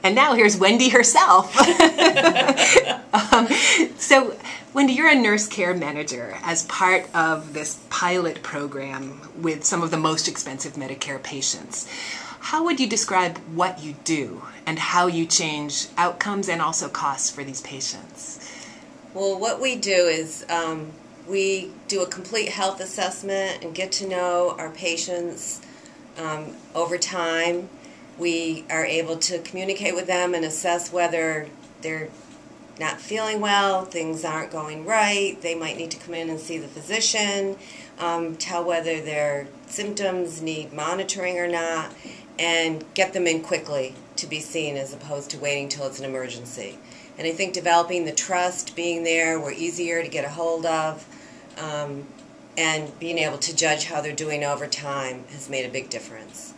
And now here's Wendy herself. So, Wendy, you're a nurse care manager as part of this pilot program with some of the most expensive Medicare patients. How would you describe what you do and how you change outcomes and also costs for these patients? Well, what we do is we do a complete health assessment and get to know our patients over time. We are able to communicate with them and assess whether they're not feeling well, things aren't going right, they might need to come in and see the physician, tell whether their symptoms need monitoring or not, and get them in quickly to be seen as opposed to waiting till it's an emergency. And I think developing the trust, being there, we're easier to get a hold of, and being able to judge how they're doing over time has made a big difference.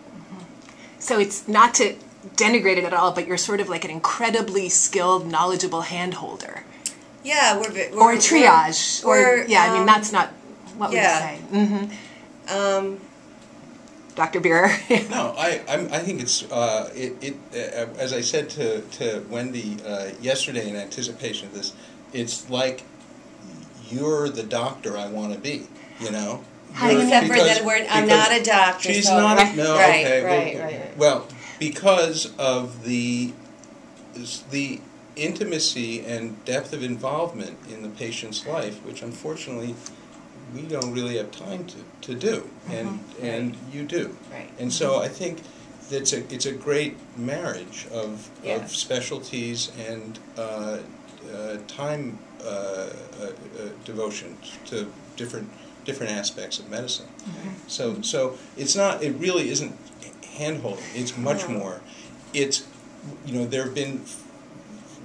So it's not to denigrate it at all, but you're sort of like an incredibly skilled, knowledgeable handholder. Yeah, or a triage. I mean, that's not what we say. Mm-hmm. Dr. Bierer. No, I think it's as I said to Wendy yesterday in anticipation of this, it's like you're the doctor I want to be, you know. Except for that I'm not a doctor. She's so not. No, right, okay. Right. Well, because of the intimacy and depth of involvement in the patient's life, which unfortunately we don't really have time to do, and you do. Right. And so I think it's a great marriage of specialties and time devotion to different aspects of medicine. So it's not. It really isn't hand-holding. It's much more. It's, you know, there have been,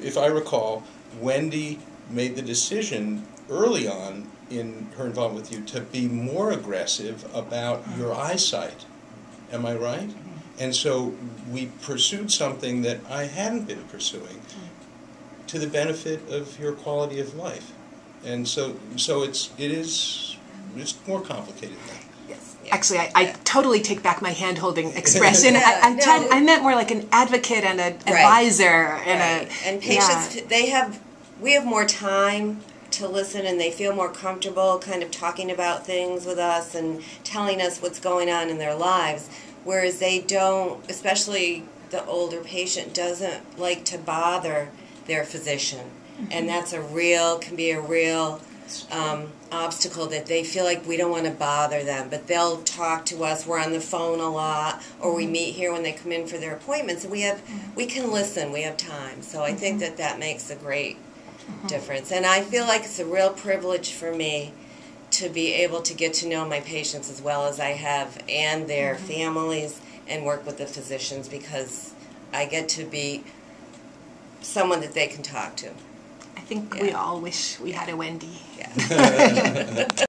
if I recall, Wendy made the decision early on in her involvement with you to be more aggressive about your eyesight. Am I right? And so we pursued something that I hadn't been pursuing to the benefit of your quality of life. And so it's more complicated than that. Yes. Actually, I totally take back my hand-holding expression. I meant more like an advocate and an advisor. And patients, we have more time to listen, and they feel more comfortable kind of talking about things with us and telling us what's going on in their lives, whereas they don't, especially the older patient, doesn't like to bother their physician. And that's can be a real obstacle, that they feel like we don't want to bother them, but they'll talk to us. We're on the phone a lot, or we meet here when they come in for their appointments, and we can listen, we have time. So I think that makes a great difference. And I feel like it's a real privilege for me to be able to get to know my patients as well as I have, and their families, and work with the physicians, because I get to be someone that they can talk to. I think we all wish we had a Wendy. Yeah.